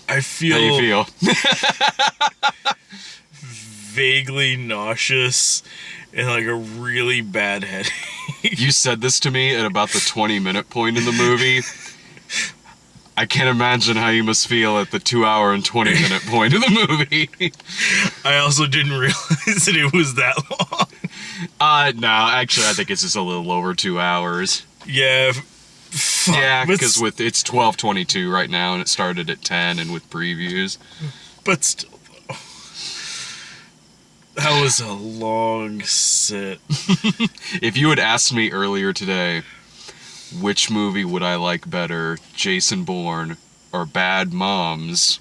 I feel... How you feel? vaguely nauseous and like a really bad headache. You said this to me at about the 20-minute point in the movie. I can't imagine how you must feel at the 2-hour and 20-minute point of the movie. I also didn't realize that it was that long. No, actually, I think it's just a little over 2 hours. Yeah. Fuck, yeah, because it's 12:22 right now, and it started at 10, and with previews. But still, though. That was a long sit. If you had asked me earlier today, which movie would I like better, Jason Bourne or Bad Moms,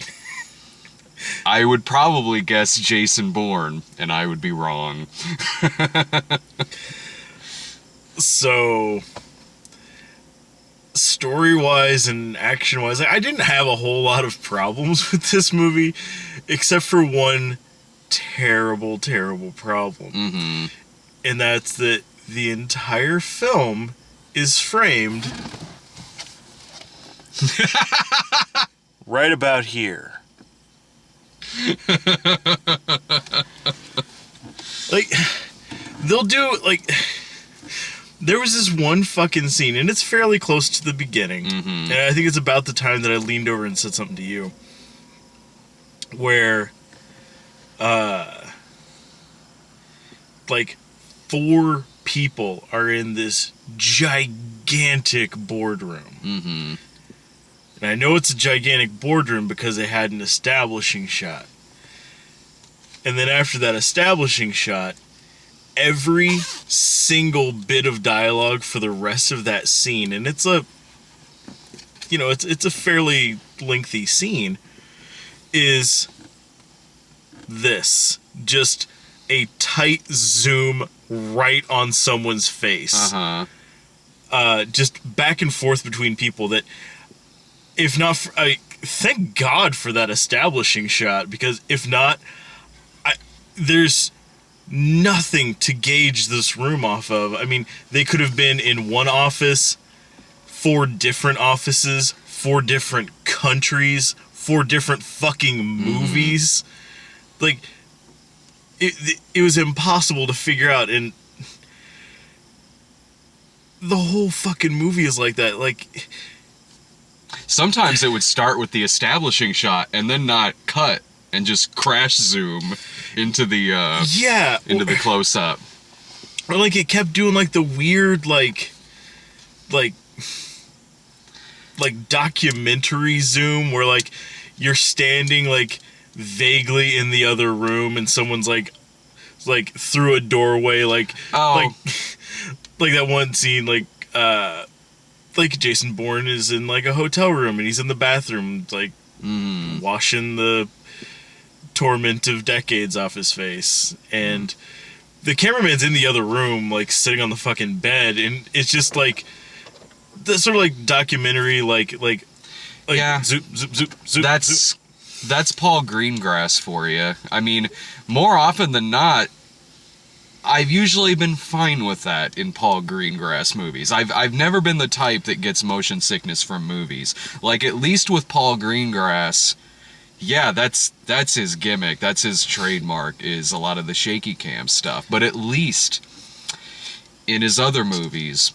I would probably guess Jason Bourne, and I would be wrong. So, story-wise and action-wise, I didn't have a whole lot of problems with this movie, except for one terrible, terrible problem. Mm-hmm. And that's that the entire film is framed right about here. Like, they'll do, like... There was this one fucking scene, and it's fairly close to the beginning, and I think it's about the time that I leaned over and said something to you, where, like, 4 people are in this gigantic boardroom. Mm-hmm. And I know it's a gigantic boardroom because they had an establishing shot. And then after that establishing shot, every single bit of dialogue for the rest of that scene, and it's a, you know, it's a fairly lengthy scene, is this. Just a tight zoom right on someone's face. Just back and forth between people that, if not, thank God for that establishing shot, because if not, there's nothing to gauge this room off of. I mean, they could have been in one office, 4 different offices, 4 different countries, 4 different fucking movies. Like, it was impossible to figure out, and the whole fucking movie is like that. Like, sometimes it would start with the establishing shot and then not cut and just crash zoom into the the close up. Or like it kept doing like the weird like documentary zoom where like you're standing like vaguely in the other room and someone's like through a doorway like that one scene like Jason Bourne is in like a hotel room and he's in the bathroom like washing the torment of decades off his face, and the cameraman's in the other room like sitting on the fucking bed, and it's just like the sort of like documentary like yeah, zoop zoop zoop zoop. That's Paul Greengrass for you. I mean, more often than not, I've usually been fine with that in Paul Greengrass movies. I've never been the type that gets motion sickness from movies. Like, at least with Paul Greengrass, yeah, that's his gimmick. That's his trademark, is a lot of the shaky cam stuff. But at least in his other movies,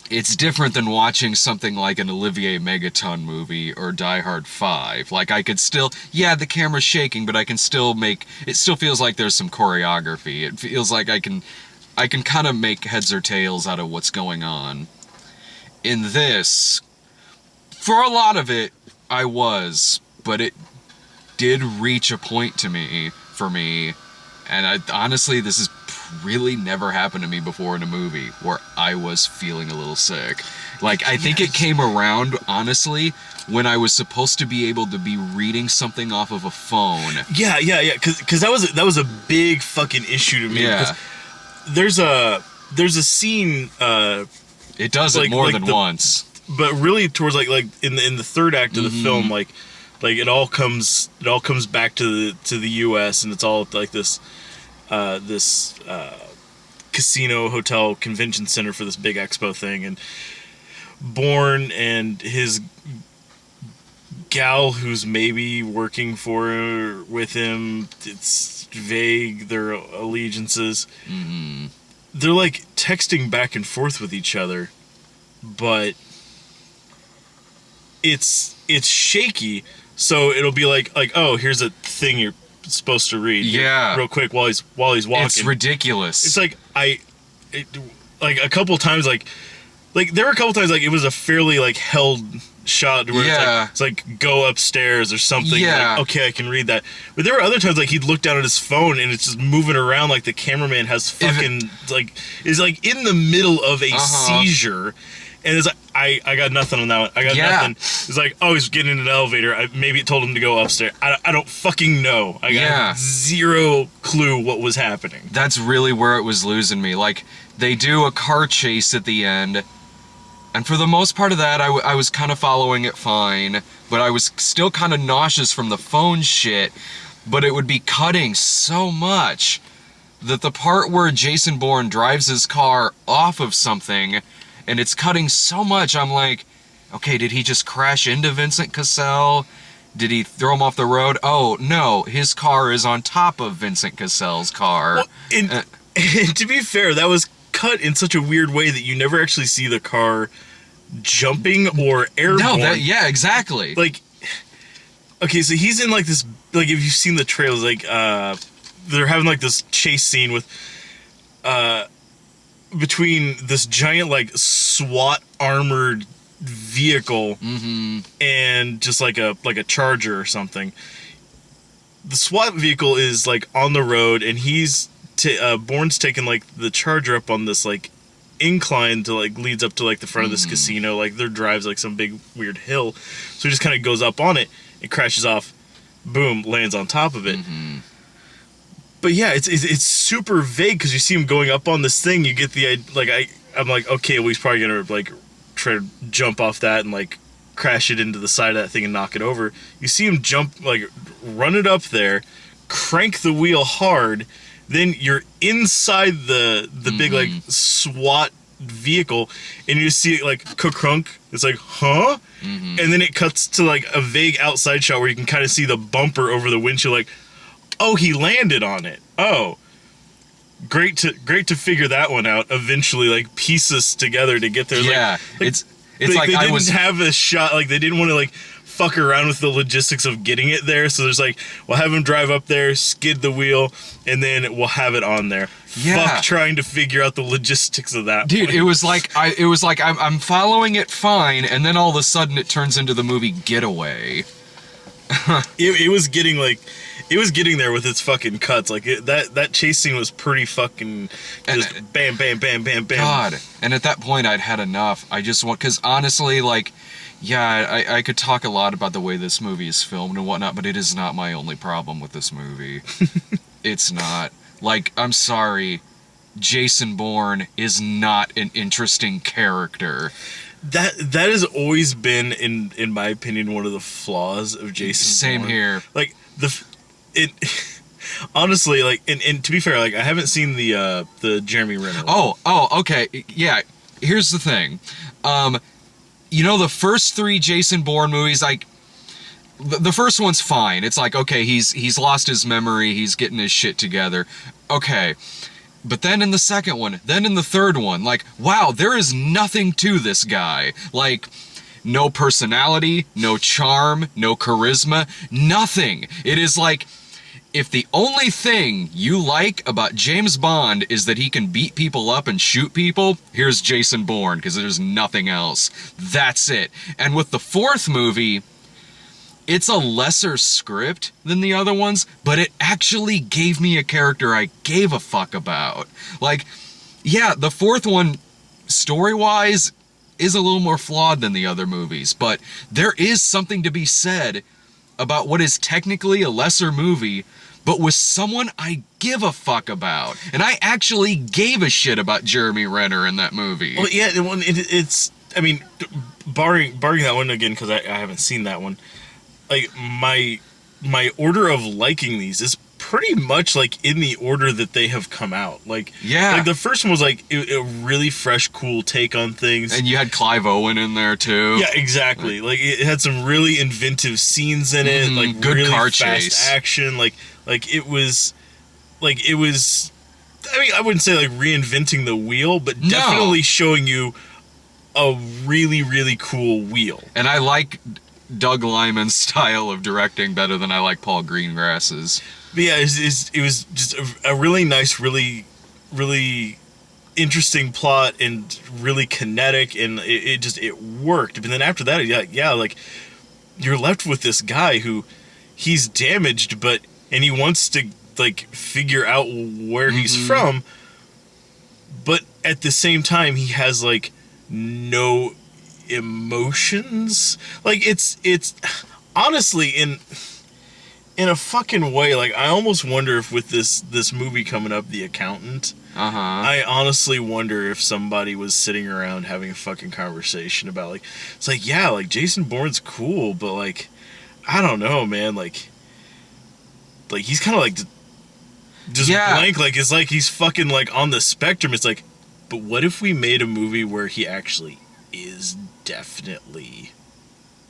it's different than watching something like an Olivier Megaton movie or Die Hard 5. Like, I could still, yeah, the camera's shaking, but I can still it still feels like there's some choreography. It feels like I can kind of make heads or tails out of what's going on. In this, for a lot of it, I was, but it did reach a point for me, and honestly, this has really never happened to me before in a movie where I was feeling a little sick. Like, I think it came around, honestly, when I was supposed to be able to be reading something off of a phone. Yeah, because that was a big fucking issue to me. Yeah. There's a scene. It does it more than once. But really, towards like in the third act of the film, like it all comes back to the U.S. and it's all like this casino, hotel, convention center for this big expo thing, and Bourne and his gal who's maybe working with him, it's vague, their allegiances. Mm-hmm. They're like texting back and forth with each other, but it's shaky, so it'll be like, oh, here's a thing you're supposed to read. Yeah. Real quick while he's walking. It's ridiculous. It's like like a couple times like there were a couple times like it was a fairly like held shot where it's like go upstairs or something. Yeah. Like, okay, I can read that. But there were other times like he'd look down at his phone and it's just moving around like the cameraman has fucking is like in the middle of a seizure. And it's like, I got nothing on that one. I got nothing. It's like, oh, he's getting in an elevator. Maybe it told him to go upstairs. I don't fucking know. I got zero clue what was happening. That's really where it was losing me. Like, they do a car chase at the end, and for the most part of that, I was kind of following it fine, but I was still kind of nauseous from the phone shit, but it would be cutting so much that the part where Jason Bourne drives his car off of something, and it's cutting so much, I'm like, okay, did he just crash into Vincent Cassel? Did he throw him off the road? Oh, no, his car is on top of Vincent Cassel's car. Well, and to be fair, that was cut in such a weird way that you never actually see the car jumping or airborne. No, exactly. Like, okay, so he's in like this, like if you've seen the trailers, like, they're having like this chase scene with, between this giant like SWAT armored vehicle and just like a Charger or something. The SWAT vehicle is like on the road, and he's Bourne's taking like the Charger up on this like incline to like leads up to like the front of this casino. Like their drive's like some big weird hill, so he just kind of goes up on it and crashes off. Boom, lands on top of it. But yeah, it's super vague because you see him going up on this thing. You get the like I'm like, okay, well he's probably gonna like try to jump off that and like crash it into the side of that thing and knock it over. You see him jump, like run it up there, crank the wheel hard, then you're inside the big like SWAT vehicle, and you see it like crunk. It's like, huh? And then it cuts to like a vague outside shot where you can kind of see the bumper over the windshield. Like, oh, he landed on it. Oh, great to figure that one out. Eventually, like piece us together to get there. Yeah, it's like they I didn't was have a shot. Like they didn't want to like fuck around with the logistics of getting it there. So there's like, we'll have him drive up there, skid the wheel, and then we'll have it on there. Yeah. Fuck trying to figure out the logistics of that. Dude, it was like I'm following it fine, and then all of a sudden it turns into the movie Getaway. It was getting like. It was getting there with its fucking cuts. Like, that chase scene was pretty fucking just bam, bam, bam, bam, bam. God. And at that point, I'd had enough. I just want... Because honestly, like, yeah, I could talk a lot about the way this movie is filmed and whatnot, but it is not my only problem with this movie. It's not. Like, I'm sorry. Jason Bourne is not an interesting character. That has always been, in my opinion, one of the flaws of Jason Bourne. Same here. Like, honestly, like, and to be fair, like, I haven't seen the Jeremy Renner one. Oh, okay, yeah. Here's the thing, you know, the first three Jason Bourne movies, like, the first one's fine. It's like, okay, he's lost his memory, he's getting his shit together, okay. But then in the second one, then in the third one, like, wow, there is nothing to this guy. Like, no personality, no charm, no charisma, nothing. It is like, if the only thing you like about James Bond is that he can beat people up and shoot people, here's Jason Bourne, because there's nothing else. That's it. And with the fourth movie, it's a lesser script than the other ones, but it actually gave me a character I gave a fuck about. Like, yeah, the fourth one, story-wise, is a little more flawed than the other movies, but there is something to be said about what is technically a lesser movie, but with someone I give a fuck about. And I actually gave a shit about Jeremy Renner in that movie. Well, yeah, it's, I mean, barring that one again, because I haven't seen that one, like, my order of liking these is pretty much like in the order that they have come out. Like, yeah, like the first one was like a really fresh, cool take on things, and you had Clive Owen in there too. Yeah, exactly. Like it had some really inventive scenes in it, like good really car fast chase action. Like it was. I mean, I wouldn't say like reinventing the wheel, but definitely showing you a really, really cool wheel. And I like Doug Liman's style of directing better than I like Paul Greengrass's. But yeah, it was just a really nice, really, really interesting plot and really kinetic, and it worked. But then after that, yeah, like you're left with this guy who he's damaged, and he wants to like figure out where he's from, but at the same time he has like no emotions. Like it's honestly in a fucking way, like I almost wonder if with this movie coming up, The Accountant, I honestly wonder if somebody was sitting around having a fucking conversation about like, it's like, yeah, like Jason Bourne's cool, but like I don't know, man, like he's kind of like just blank, like it's like he's fucking like on the spectrum. It's like, but what if we made a movie where he actually is definitely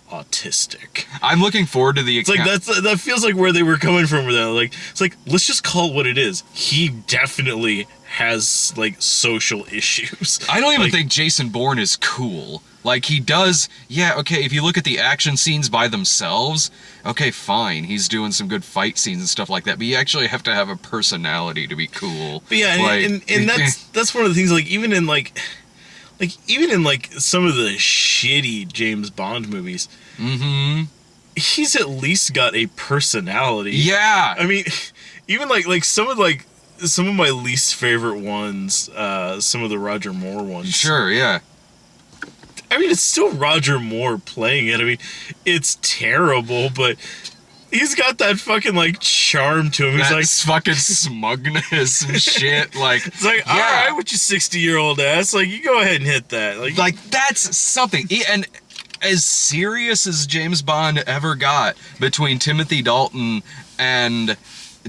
autistic? I'm looking forward to the. It's like that feels like where they were coming from with that. Like it's like, let's just call it what it is. He definitely has like social issues. I don't even think Jason Bourne is cool. Like he does, yeah, okay, if you look at the action scenes by themselves, okay, fine, he's doing some good fight scenes and stuff like that, but you actually have to have a personality to be cool. But yeah, like, and that's one of the things, like even in like some of the shitty James Bond movies, he's at least got a personality. Yeah. I mean, even like some of my least favorite ones, some of the Roger Moore ones. Sure, yeah. I mean, it's still Roger Moore playing it. I mean, it's terrible, but he's got that fucking like charm to him. He's like fucking smugness and shit. Like it's like, all right, with your 60-year-old ass, like you go ahead and hit that. Like that's something. And as serious as James Bond ever got between Timothy Dalton and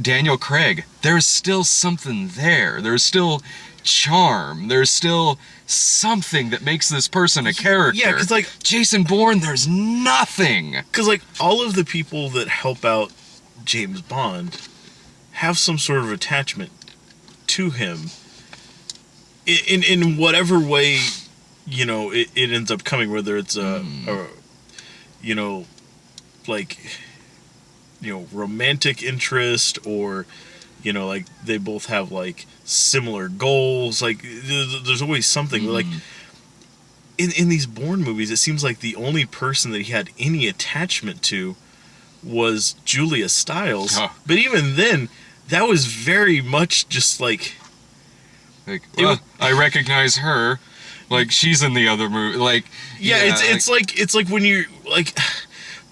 Daniel Craig, there's still something there. There's still charm. There's still something that makes this person a character. Yeah, because like Jason Bourne, there's nothing. Because like all of the people that help out James Bond have some sort of attachment to him in whatever way, you know, it ends up coming, whether it's a you know, like, you know, romantic interest, or you know, like they both have like similar goals. Like there's always something. Like in these Bourne movies, it seems like the only person that he had any attachment to was Julia Stiles. But even then, that was very much just like well, I recognize her. Like she's in the other movie. Like it's like when you're like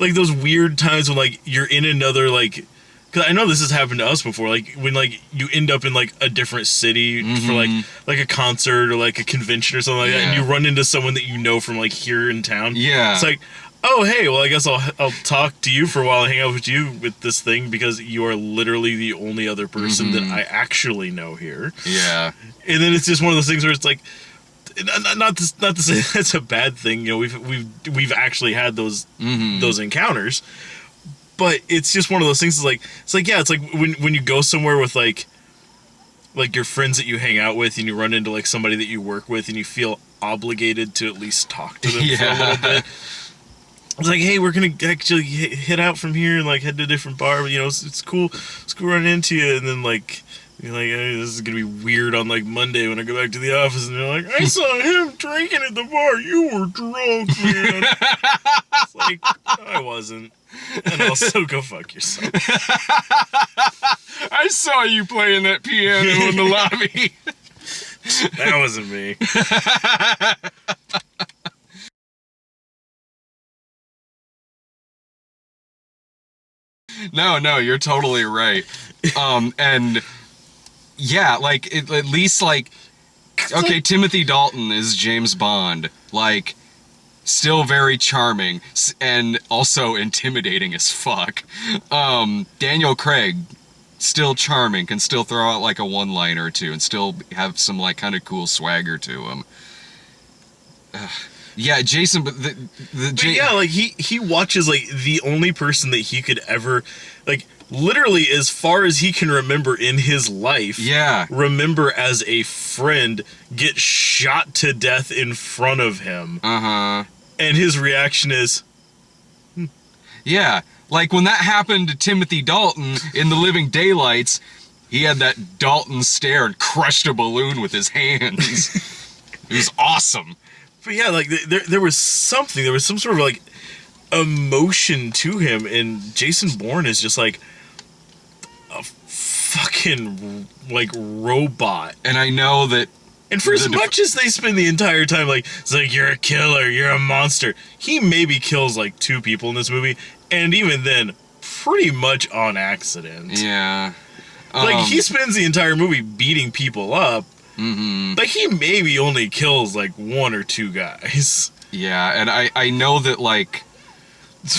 those weird times when like you're in another like. Because I know this has happened to us before, like when like you end up in like a different city for like a concert or like a convention or something like that, and you run into someone that you know from like here in town. Yeah, it's like, oh hey, well I guess I'll talk to you for a while and hang out with you with this thing because you are literally the only other person that I actually know here. Yeah, and then it's just one of those things where it's like, not to say that's a bad thing. You know, we've actually had those encounters. But it's just one of those things. It's like when you go somewhere with like your friends that you hang out with, and you run into like somebody that you work with, and you feel obligated to at least talk to them for a little bit. It's like, hey, we're gonna actually hit out from here and like head to a different bar. But, you know, it's cool. It's cool running into you, and then like you're like, hey, this is gonna be weird on like Monday when I go back to the office, and they're like, I saw him drinking at the bar. You were drunk, man. It's like, I wasn't. And also go fuck yourself. I saw you playing that piano in the lobby. That wasn't me. No, you're totally right. And yeah, like at least like, okay, Timothy Dalton is James Bond. Like, still very charming and also intimidating as fuck. Daniel Craig, still charming, can still throw out like a one-liner or two, and still have some like kind of cool swagger to him. Yeah, Jason, but yeah, like he watches like the only person that he could ever, like, literally as far as he can remember in his life, remember as a friend, get shot to death in front of him. And his reaction is, yeah, like when that happened to Timothy Dalton in The Living Daylights, he had that Dalton stare and crushed a balloon with his hands. It was awesome. But yeah, like there was some sort of like emotion to him, and Jason Bourne is just like a fucking like robot. And I know that. And for as much as they spend the entire time like, it's like, you're a killer, you're a monster, he maybe kills like 2 people in this movie, and even then, pretty much on accident. Yeah. Like, he spends the entire movie beating people up. Like, he maybe only kills like 1 or 2 guys. Yeah, and I know that like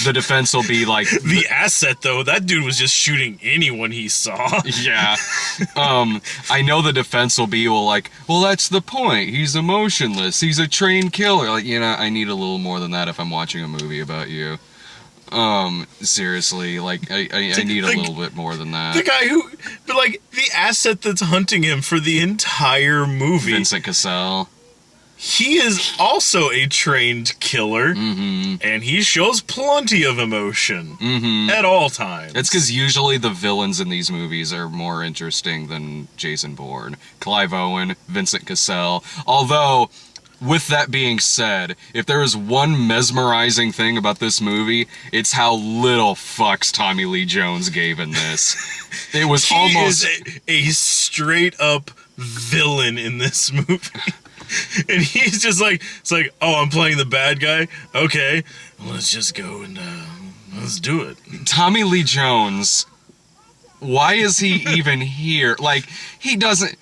the defense will be like the asset though, that dude was just shooting anyone he saw. Yeah. I know the defense will be like, well, that's the point, he's emotionless, he's a trained killer. Like, you know, I need a little more than that if I'm watching a movie about you. Seriously, like I need a little bit more than that. The guy who, but like the asset that's hunting him for the entire movie, Vincent Cassel. He is also a trained killer, and he shows plenty of emotion at all times. It's because usually the villains in these movies are more interesting than Jason Bourne. Clive Owen, Vincent Cassel. Although, with that being said, if there is one mesmerizing thing about this movie, it's how little fucks Tommy Lee Jones gave in this. It was he almost is a straight up villain in this movie. And he's just like, it's like, oh, I'm playing the bad guy? Okay, let's just go and let's do it. Tommy Lee Jones, why is he even here? Like, he doesn't...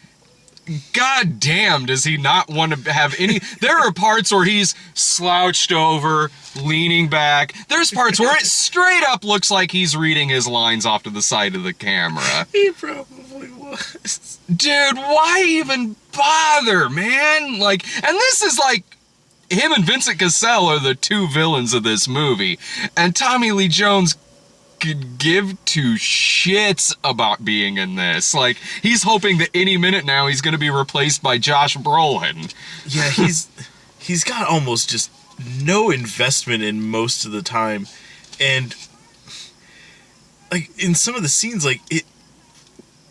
God damn, does he not want to have any... There are parts where he's slouched over, leaning back. There's parts where it straight up looks like he's reading his lines off to the side of the camera. He probably was. Dude, why even bother, man? Like, and this is like... Him and Vincent Cassel are the 2 villains of this movie. And Tommy Lee Jones could give 2 shits about being in this. Like, he's hoping that any minute now he's going to be replaced by Josh Brolin. Yeah, he's got almost just no investment in most of the time. And like in some of the scenes, like, it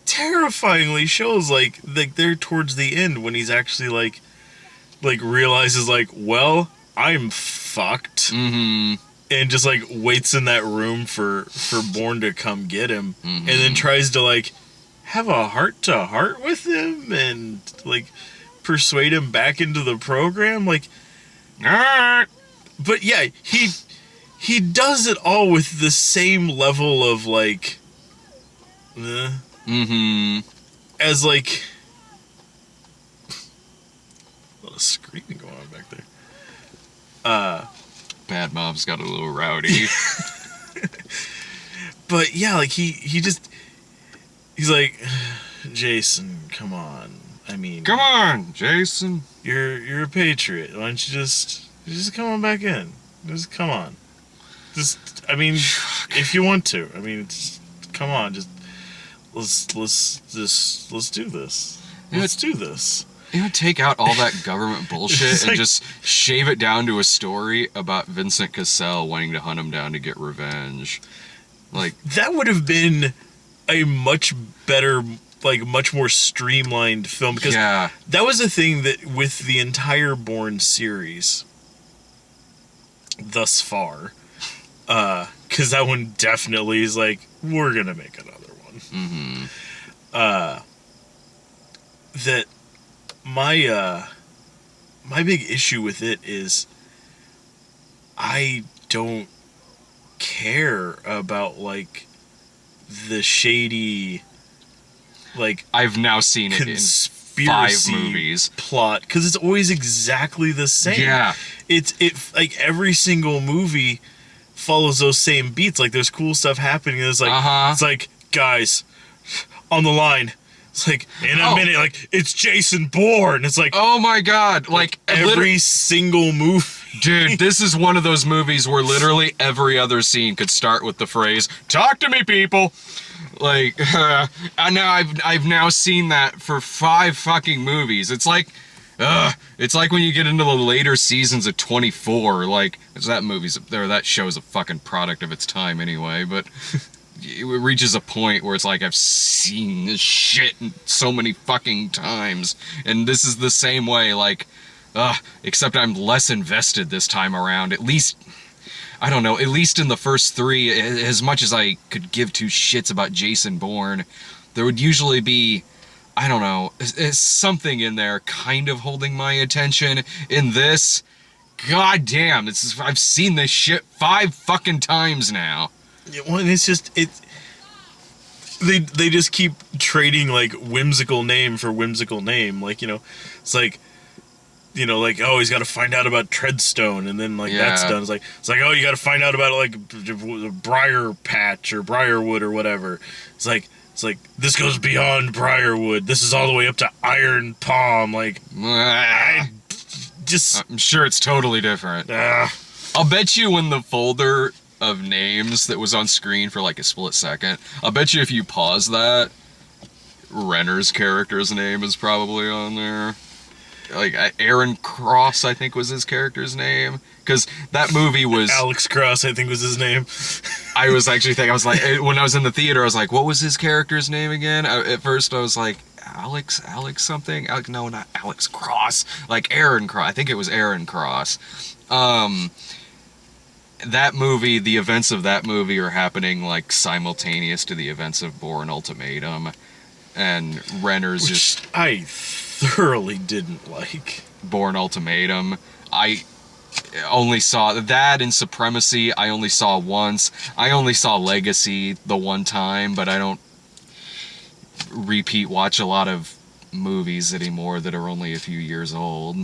terrifyingly shows like they're towards the end when he's actually like realizes like, well, I'm fucked. And just like waits in that room for Bourne to come get him, and then tries to like have a heart-to-heart with him and like persuade him back into the program. Like, but yeah, he does it all with the same level of like, as like, a lot of screaming going on back there. Bad Mom's got a little rowdy. But yeah, like he's like, Jason, come on. I mean, come on, Jason. You're a patriot. Why don't you just come on back in? Just come on. Just, I mean, if you want to. I mean, just, come on. Just let's do this. Let's do this. You know, take out all that government bullshit and just shave it down to a story about Vincent Cassel wanting to hunt him down to get revenge. Like, that would have been a much better, like, much more streamlined film, because that was the thing that with the entire Bourne series thus far, because that one definitely is like, we're gonna make another one. That my big issue with it is I don't care about like the shady, like, I've now seen it in 5 movies plot, because it's always exactly the same. Yeah, it like every single movie follows those same beats. Like, there's cool stuff happening, and it's like it's like, guys, on the line. It's like, in a minute, like, it's Jason Bourne. It's like, oh my God. Like every single movie. Dude, this is one of those movies where literally every other scene could start with the phrase, "Talk to me, people." Like, and now I've now seen that for 5 fucking movies. It's like when you get into the later seasons of 24, like, that show's a fucking product of its time anyway, but it reaches a point where it's like, I've seen this shit so many fucking times, and this is the same way, like, except I'm less invested this time around, at least... I don't know, at least in the first 3, as much as I could give 2 shits about Jason Bourne, there would usually be, I don't know, something in there kind of holding my attention. In this, god damn, I've seen this shit 5 fucking times now. Yeah, well, it's just, they just keep trading, like, whimsical name for whimsical name. Like, you know, it's like, you know, like, oh, he's got to find out about Treadstone, and then, like, that's done. It's like, oh, you got to find out about, like, Briar Patch or Briarwood or whatever. It's like, this goes beyond Briarwood. This is all the way up to Iron Palm. Like, I'm sure it's totally different. I'll bet you when the folder of names that was on screen for, like, a split second, I'll bet you if you pause that, Renner's character's name is probably on there. Like, Aaron Cross, I think, was his character's name. Because that movie was... Alex Cross, I think, was his name. I was actually thinking, I was like, when I was in the theater, I was like, what was his character's name again? At first, I was like, Alex something? No, not Alex Cross. Like, Aaron Cross. I think it was Aaron Cross. That movie, the events of that movie are happening, like, simultaneous to the events of Bourne Ultimatum. And Renner's I thoroughly didn't like. Bourne Ultimatum. I only saw that in Supremacy. I only saw once. I only saw Legacy the one time, but I don't repeat watch a lot of movies anymore that are only a few years old.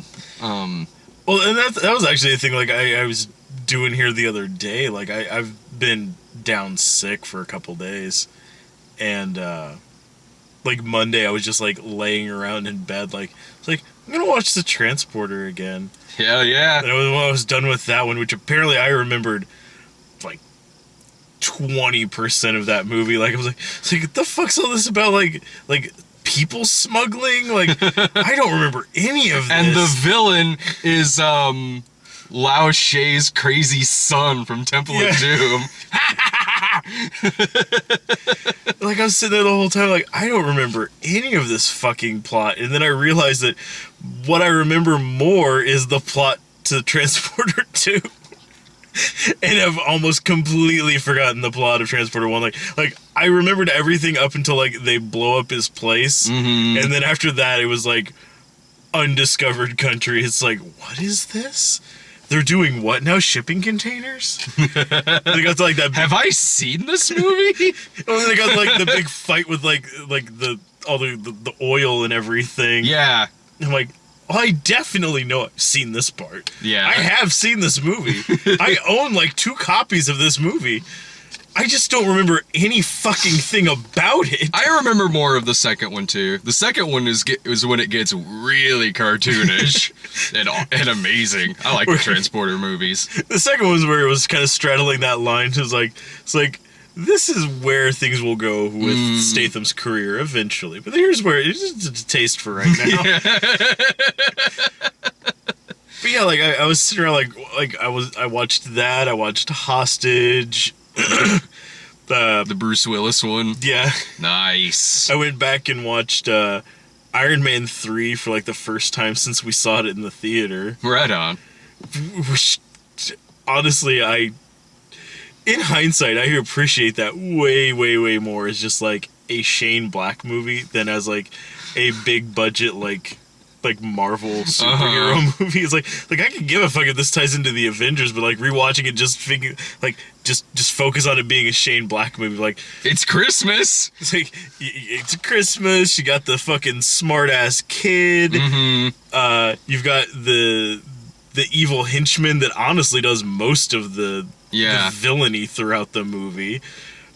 Well, and that was actually the thing, like, I was doing here the other day. Like, I've been down sick for a couple days, and like, Monday I was just, like, laying around in bed, like, it's like, I'm gonna watch The Transporter again. Hell yeah. And when I was done with that one, which apparently I remembered, like, 20% of that movie. Like, I was like, what the fuck's all this about, like people smuggling? Like, I don't remember any of this. And the villain is, Lao She's crazy son from Temple of Doom. Like, I was sitting there the whole time, like, I don't remember any of this fucking plot. And then I realized that what I remember more is the plot to Transporter 2. And I've almost completely forgotten the plot of Transporter 1. Like I remembered everything up until, like, they blow up his place. Mm-hmm. And then after that, it was, like, undiscovered country. It's like, what is this? They're doing what now? Shipping containers? They got to, like, that big... Have I seen this movie? Oh, they got, like, the big fight with, like all the oil and everything. Yeah. I'm like, oh, I definitely know I've seen this part. Yeah. I have seen this movie. I own, like, 2 copies of this movie. I just don't remember any fucking thing about it. I remember more of the second one, too. The second one is when it gets really cartoonish and amazing. I like the Transporter movies. The second one was where it was kind of straddling that line. It's like, this is where things will go with Statham's career eventually. But here's where it's just a taste for right now. Yeah. But yeah, like, I was sitting around, I watched that. I watched Hostage. The Bruce Willis one. Yeah. Nice. I went back and watched Iron Man 3 for, like, the first time since we saw it in the theater. Right on. Which, honestly, in hindsight, I appreciate that way, way, way more as just, like, a Shane Black movie than as, like, a big budget, like Marvel superhero movie. It's like I could give a fuck if this ties into the Avengers, but, like, rewatching it, just figure, like, just focus on it being a Shane Black movie. Like, it's Christmas. It's like, it's Christmas. You got the fucking smart ass kid. Mm-hmm. You've got the evil henchman that honestly does most of the villainy throughout the movie.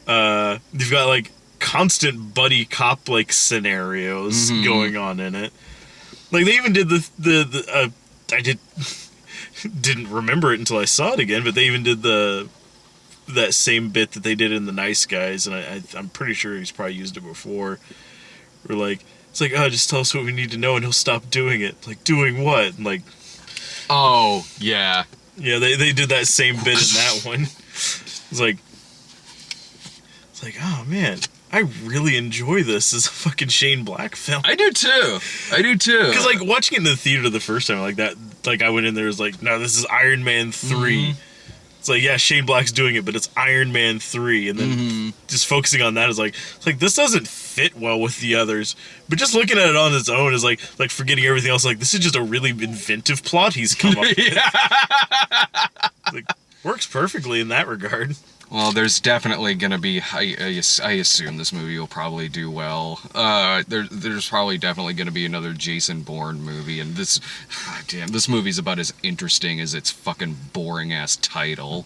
You've got, like, constant buddy cop like scenarios going on in it. Like they even did the I didn't remember it until I saw it again, but they even did that same bit that they did in The Nice Guys, and I'm pretty sure he's probably used it before. We're like, it's like, oh, just tell us what we need to know and he'll stop doing it. Like, doing what? And like, oh, yeah. Yeah, they did that same bit in that one. It's like, oh man, I really enjoy this as a fucking Shane Black film. I do too. Because like watching it in the theater the first time, like that, like I went in there, was like, no, this is Iron Man 3. It's like, yeah, Shane Black's doing it, but it's Iron Man 3, and then just focusing on that is like, it's like this doesn't fit well with the others. But just looking at it on its own is like forgetting everything else. Like, this is just a really inventive plot he's come up with. Like, works perfectly in that regard. Well, there's definitely going to be, I assume this movie will probably do well. There's probably definitely going to be another Jason Bourne movie, and this movie's about as interesting as its fucking boring-ass title.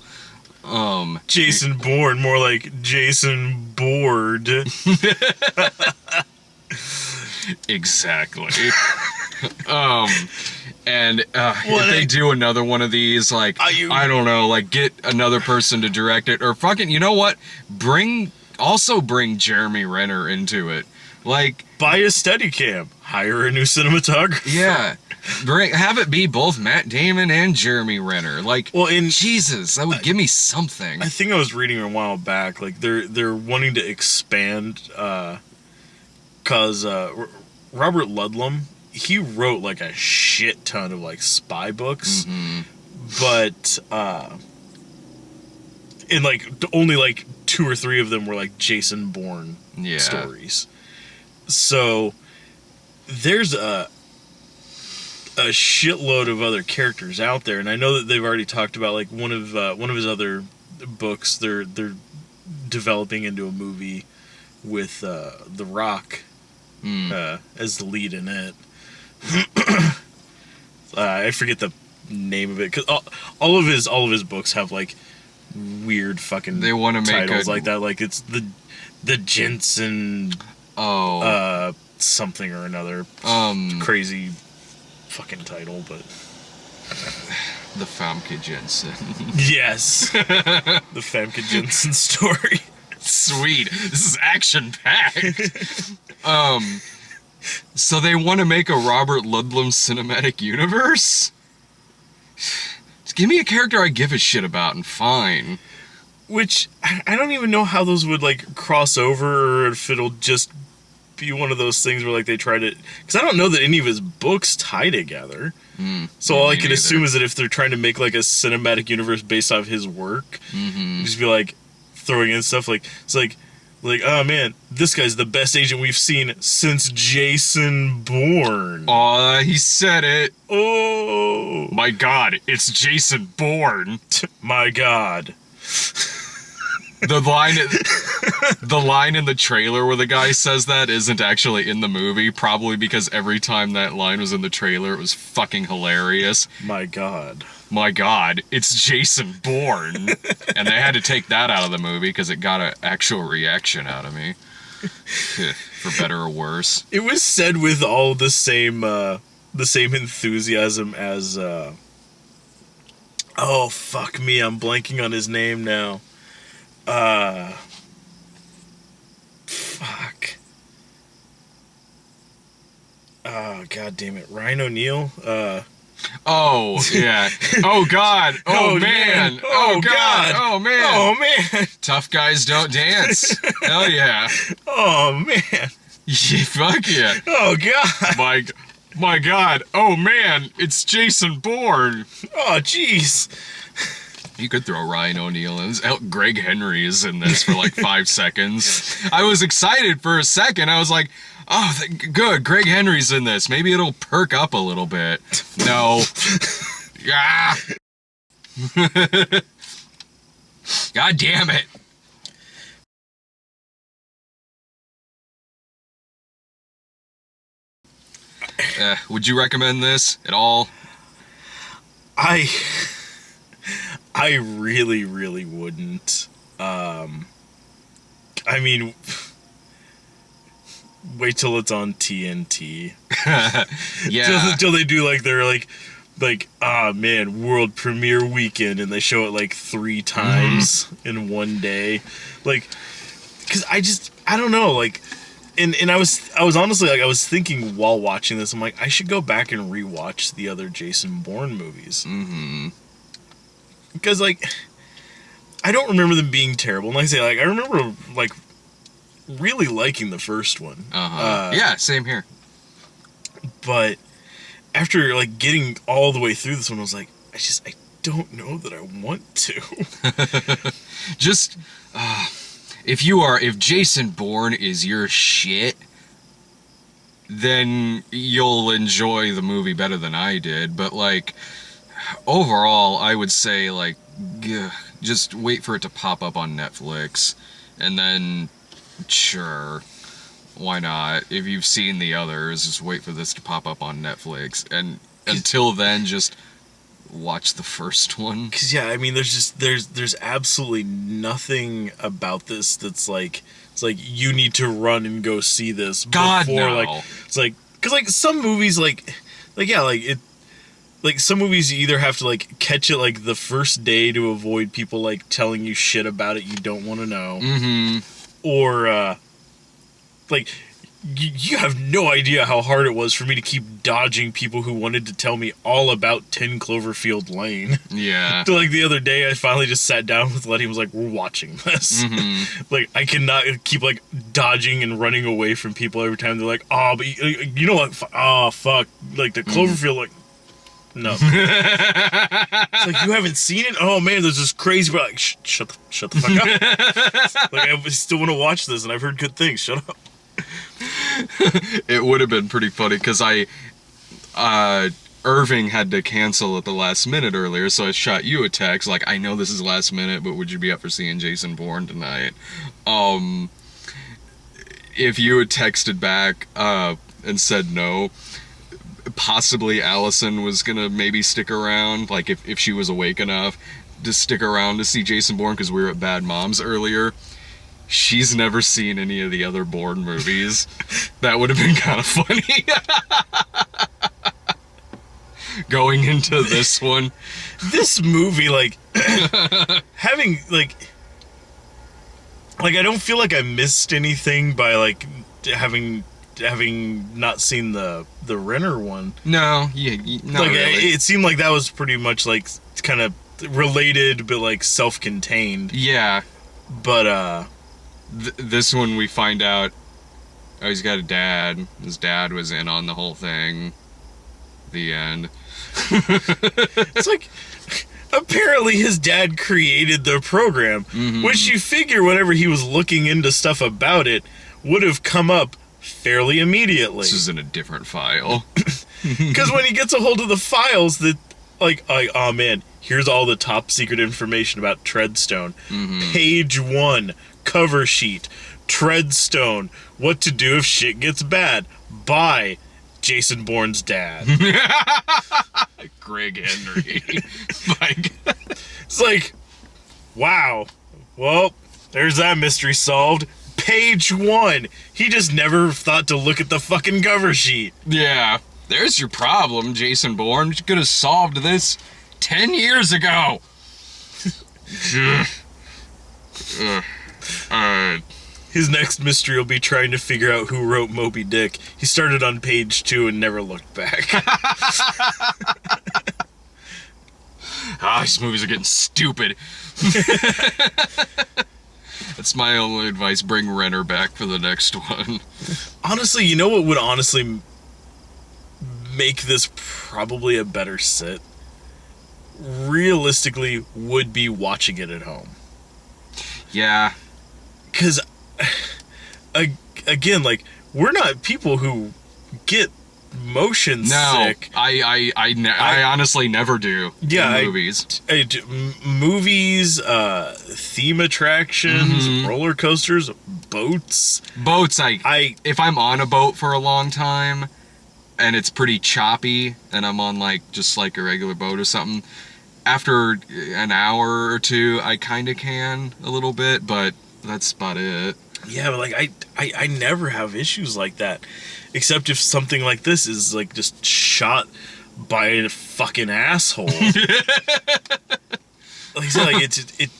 Jason Bourne, more like Jason Bored. Exactly. And if they do another one of these, like, I don't know, like, get another person to direct it, or fucking, you know what? Bring Jeremy Renner into it. Like, buy a Steadicam, hire a new cinematographer. Yeah. Have it be both Matt Damon and Jeremy Renner. Like, well, Jesus, that would give me something. I think I was reading a while back, like, they're wanting to expand, cause Robert Ludlum, he wrote like a shit ton of like spy books, but and like only like 2 or 3 of them were like Jason Bourne stories. So there's a shitload of other characters out there, and I know that they've already talked about like one of his other books. They're developing into a movie with The Rock as the lead in it. I forget the name of it, because all of his books have like weird fucking they want to make titles like that. Like it's the Jensen something or another crazy fucking title, but the Famke Jensen. Yes, the Famke Jensen story. Sweet, this is action packed. So they want to make a Robert Ludlum cinematic universe? Just give me a character I give a shit about and fine. Which, I don't even know how those would, like, cross over, or if it'll just be one of those things where, like, they try to... Because I don't know that any of his books tie together. So all I can assume is that if they're trying to make, like, a cinematic universe based off his work, just be, like, throwing in stuff, like... It's like, oh man, this guy's the best agent we've seen since Jason Bourne. Aw, he said it. Oh. My God, it's Jason Bourne. My God. The line in the trailer where the guy says that isn't actually in the movie, probably because every time that line was in the trailer, it was fucking hilarious. My God. My God, it's Jason Bourne. And they had to take that out of the movie because it got an actual reaction out of me. For better or worse. It was said with all the same enthusiasm as, oh, fuck me, I'm blanking on his name now. Fuck. Oh, God damn it. Ryan O'Neal? Oh, yeah. Oh, God. Oh, man. Oh, God. Oh, man. Oh, man. Tough guys don't dance. Hell yeah. Oh, man. Yeah, fuck yeah. Oh, God. My God. Oh, man. It's Jason Bourne. Oh, jeez. You could throw Ryan O'Neal in. Greg Henry is in this for like 5 seconds. I was excited for a second. I was like, oh, good, Greg Henry's in this. Maybe it'll perk up a little bit. No. Ah. God damn it. Would you recommend this at all? I really, really wouldn't. I mean, wait till it's on TNT. Yeah. Till they do like their ah man, world premiere weekend, and they show it like 3 times in one day, like, because I don't know, like, and I was honestly, like, I was thinking while watching this, I'm like, I should go back and rewatch the other Jason Bourne movies, because, like, I don't remember them being terrible, and like I say, like, I remember, like, really liking the first one. Yeah, same here. But after, like, getting all the way through this one, I was like, I don't know that I want to. Just, if Jason Bourne is your shit, then you'll enjoy the movie better than I did. But, like, overall, I would say, like, just wait for it to pop up on Netflix, and then, sure, why not? If you've seen the others, just wait for this to pop up on Netflix, and until then, just watch the first one. Because, yeah, I mean, there's absolutely nothing about this that's like, it's like, you need to run and go see this God, before, no. like, it's like, because, like, some movies, like, yeah, like, it, like, some movies you either have to, like, catch it, like, the first day to avoid people, like, telling you shit about it you don't want to know. Or, like, you have no idea how hard it was for me to keep dodging people who wanted to tell me all about 10 Cloverfield Lane. Yeah. So, like, the other day, I finally just sat down with Letty and was like, we're watching this. Like, I cannot keep, like, dodging and running away from people every time they're like, oh, but you know what? Oh, fuck. Like, the Cloverfield, like, no. It's like, you haven't seen it? Oh, man, there's this crazy... But like, shut the fuck up. Like, I still want to watch this, and I've heard good things. Shut up. It would have been pretty funny, because Irving had to cancel at the last minute earlier, so I shot you a text, like, I know this is last minute, but would you be up for seeing Jason Bourne tonight? If you had texted back, and said no, possibly Allison was gonna maybe stick around, like, if she was awake enough to stick around to see Jason Bourne, because we were at Bad Moms earlier. She's never seen any of the other Bourne movies. That would have been kind of funny. Going into this one. This movie, like, having, like, I don't feel like I missed anything by, like, having not seen the Renner one. No, yeah, not like, really. It seemed like that was pretty much, like, kind of related, but, like, self-contained. Yeah. But, this one we find out, oh, he's got a dad. His dad was in on the whole thing. The end. It's like, apparently his dad created the program, which you figure whenever he was looking into stuff about it, would have come up fairly immediately. This is in a different file. Because when he gets a hold of the files that, like, oh man, here's all the top secret information about Treadstone. Page 1, cover sheet, Treadstone, what to do if shit gets bad, by Jason Bourne's dad. Greg Henry. It's like, wow, well, there's that mystery solved. Page 1, he just never thought to look at the fucking cover sheet. Yeah, there's your problem, Jason Bourne. You could have solved this 10 years ago. His next mystery will be trying to figure out who wrote Moby Dick. He started on page 2 and never looked back. These movies are getting stupid. That's my only advice. Bring Renner back for the next one. Honestly, you know what would honestly make this probably a better sit? Realistically, would be watching it at home. Yeah. Because, again, like, we're not people who get motion sick. I honestly never do. Yeah, in movies. Movies, theme attractions, roller coasters, boats. Boats, if I'm on a boat for a long time and it's pretty choppy and I'm on, like, just like a regular boat or something, after an hour or two, I kind of can a little bit, but that's about it. Yeah, but like I never have issues like that, except if something like this is like just shot by a fucking asshole. Like I said, like it.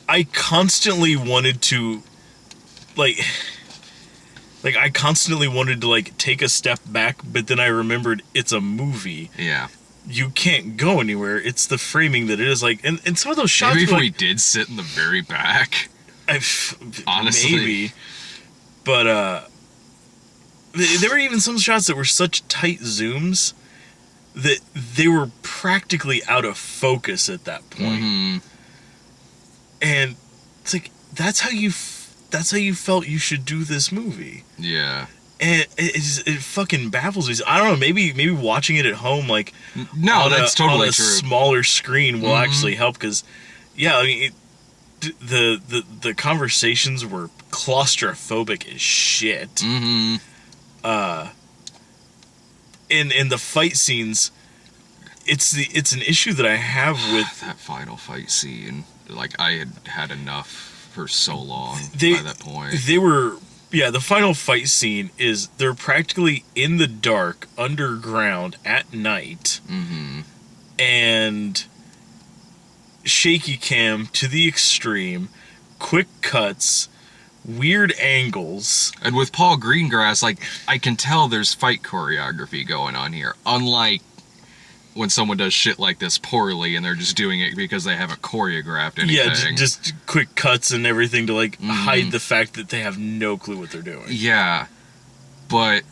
I constantly wanted to, like I constantly wanted to like take a step back, but then I remembered it's a movie. Yeah. You can't go anywhere. It's the framing that it is like, and some of those shots. Maybe if were, we like, did sit in the very back. Honestly, maybe, but there were even some shots that were such tight zooms that they were practically out of focus at that point. Mm-hmm. And it's like that's how you felt you should do this movie. Yeah. And it fucking baffles me. I don't know. Maybe watching it at home, like no, that's totally on a true. Smaller screen will actually help because, yeah, I mean, the conversations were claustrophobic as shit. Mm-hmm. In the fight scenes, it's an issue that I have with that final fight scene. Like I had enough for so long by that point. The final fight scene is they're practically in the dark, underground, at night. Mm-hmm. And shaky cam to the extreme, quick cuts, weird angles. And with Paul Greengrass, like, I can tell there's fight choreography going on here. Unlike when someone does shit like this poorly and they're just doing it because they haven't choreographed anything. Yeah, just quick cuts and everything to, like, hide the fact that they have no clue what they're doing. Yeah. But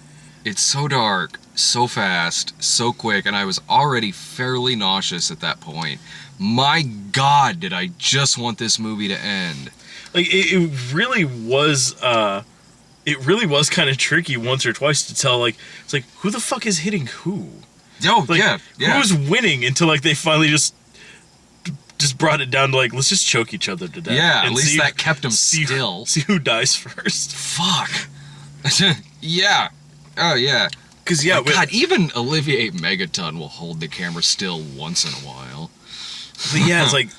it's so dark, so fast, so quick, and I was already fairly nauseous at that point. My God, did I just want this movie to end. Like, it really was kind of tricky once or twice to tell, like, it's like, who the fuck is hitting who? Oh, like, yeah. Who's winning until, like, they finally just brought it down to, like, let's just choke each other to death. Yeah, at least that kept them still. See who dies first. Fuck. Yeah. Oh, yeah. Because, yeah. God, even Olivier Megaton will hold the camera still once in a while. But yeah, it's like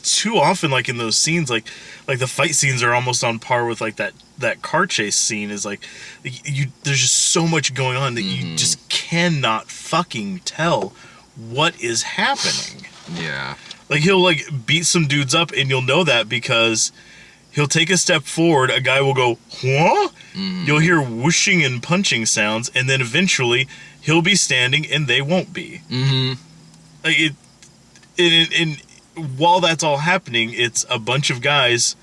too often, like in those scenes, like the fight scenes are almost on par with like that car chase scene. Is like there's just so much going on that you just cannot fucking tell what is happening. Yeah, like he'll like beat some dudes up, and you'll know that because he'll take a step forward, a guy will go, "Huh?" You'll hear whooshing and punching sounds, and then eventually he'll be standing, and they won't be. Like And while that's all happening, it's a bunch of guys,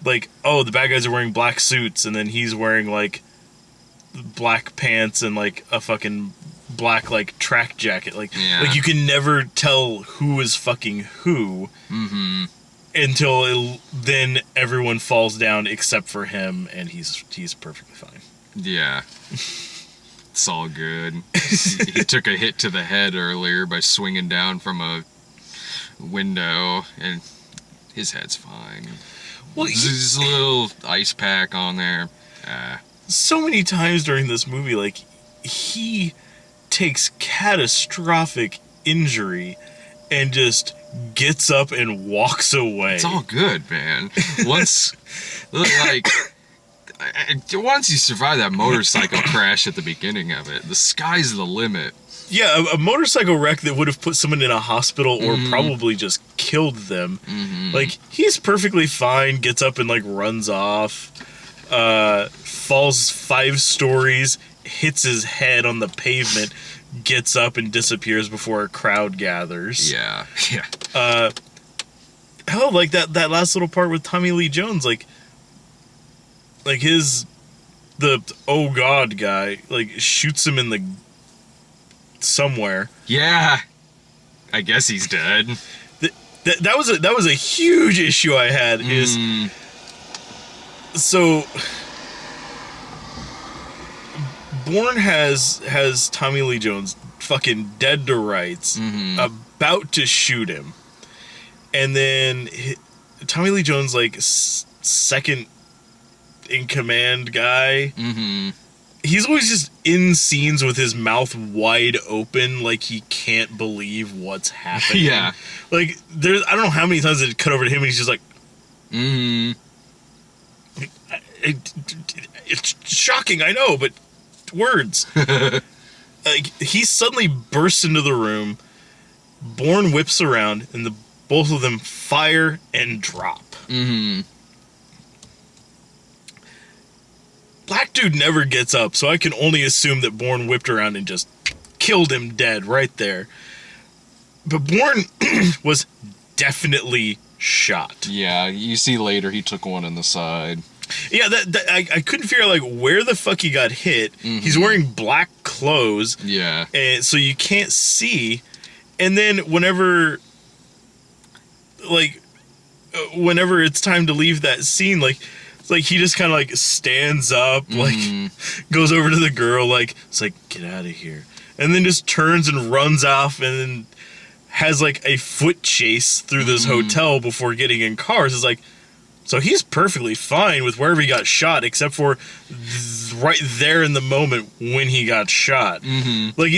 like, oh, the bad guys are wearing black suits, and then he's wearing, like, black pants and, like, a fucking black, like, track jacket. Like, like you can never tell who is fucking who until then everyone falls down except for him, and he's perfectly fine. Yeah. It's all good. He took a hit to the head earlier by swinging down from a window, and his head's fine. Well, there's a little ice pack on there. So many times during this movie, like, he takes catastrophic injury and just gets up and walks away. It's all good, man. Once you survive that motorcycle crash at the beginning of it, the sky's the limit. Yeah, a motorcycle wreck that would have put someone in a hospital or probably just killed them. Like, he's perfectly fine, gets up and, like, runs off, falls 5 stories, hits his head on the pavement, gets up and disappears before a crowd gathers. Yeah. Hell, like, that last little part with Tommy Lee Jones, like the oh god guy, like, shoots him in the somewhere. Yeah, I guess he's dead. That was a huge issue I had. Is so Bourne has Tommy Lee Jones fucking dead to rights, about to shoot him, and then Tommy Lee Jones, like, second in command guy. He's always just in scenes with his mouth wide open, like he can't believe what's happening. Yeah. Like, I don't know how many times it cut over to him and he's just like... It's shocking, I know, but words. He suddenly bursts into the room. Bourne whips around, and both of them fire and drop. Mm-hmm. Black dude never gets up, so I can only assume that Bourne whipped around and just killed him dead right there. But Bourne was definitely shot. Yeah, you see later he took one in the side. Yeah, I couldn't figure out, like, where the fuck he got hit. Mm-hmm. He's wearing black clothes. Yeah. And so you can't see. And then whenever it's time to leave that scene, like he just kind of, like, stands up, like, goes over to the girl, like, it's like, get out of here. And then just turns and runs off and then has, like, a foot chase through this hotel before getting in cars. It's like, so he's perfectly fine with wherever he got shot, except for right there in the moment when he got shot. Mm-hmm. Like,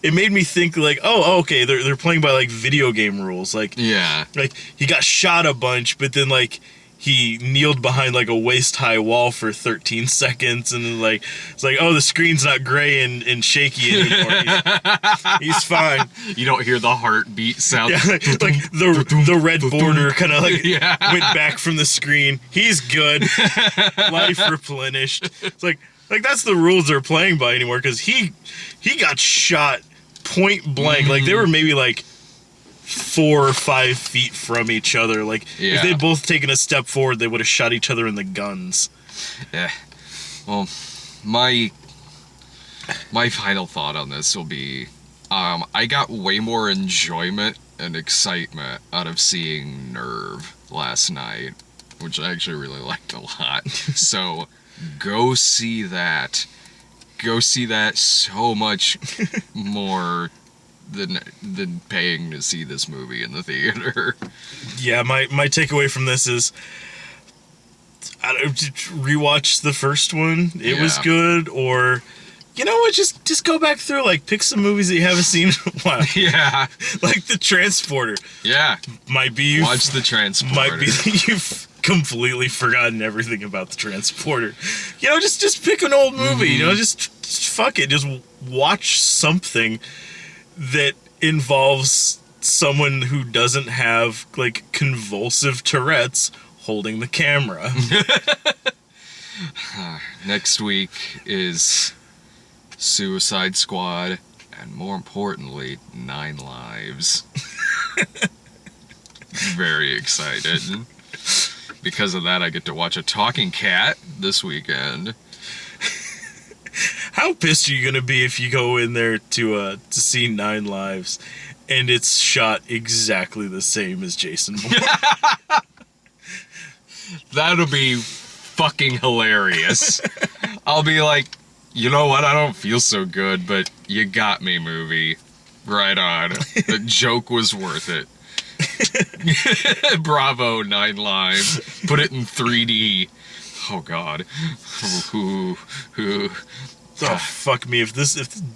it made me think, like, oh, okay, they're playing by, like, video game rules. Like, yeah. Like, he got shot a bunch, but then, like, he kneeled behind, like, a waist-high wall for 13 seconds, and then, like, it's like, oh, the screen's not gray and shaky anymore. He's fine. You don't hear the heartbeat sound. Yeah, like the red border kind of, like, went back from the screen. He's good. Life replenished. It's like that's the rules they're playing by anymore, because he got shot point blank. Like, they were maybe, like, 4 or 5 feet from each other. Like, if they'd both taken a step forward, they would have shot each other in the guns. Yeah. Well, my final thought on this will be, I got way more enjoyment and excitement out of seeing Nerve last night, which I actually really liked a lot. So, go see that. Go see that so much more than paying to see this movie in the theater. Yeah, my takeaway from this is, rewatch the first one. It was good, or, you know what, just go back through, like, pick some movies that you haven't seen in a while. Yeah. Like The Transporter. Yeah. Watch The Transporter. Might be that you've completely forgotten everything about The Transporter. You know, just pick an old movie, you know, just fuck it. Just watch something that involves someone who doesn't have, like, convulsive Tourette's holding the camera. Next week is Suicide Squad, and more importantly, 9 Lives. Very excited. Because of that, I get to watch a talking cat this weekend. How pissed are you gonna be if you go in there to see 9 Lives and it's shot exactly the same as Jason Bourne? That'll be fucking hilarious. I'll be like, you know what? I don't feel so good, but you got me, movie. Right on. The joke was worth it. Bravo, 9 Lives. Put it in 3D. Oh God. Oh, fuck me. If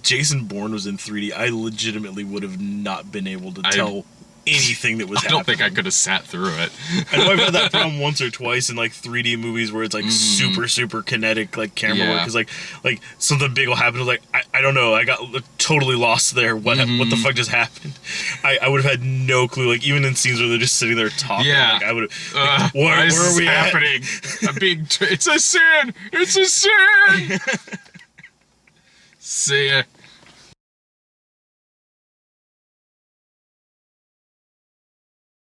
Jason Bourne was in 3D, I legitimately would have not been able to tell anything that was happening. I don't think I could have sat through it. I know I've had that problem once or twice in, like, 3D movies where it's, like, super kinetic, like, camera work. Because, like something big will happen. Like, I don't know. I got totally lost there. What the fuck just happened? I would have had no clue. Like, even in scenes where they're just sitting there talking. Yeah. Like, I would have... Like, where are we happening? It's a sin! It's a sin! See ya.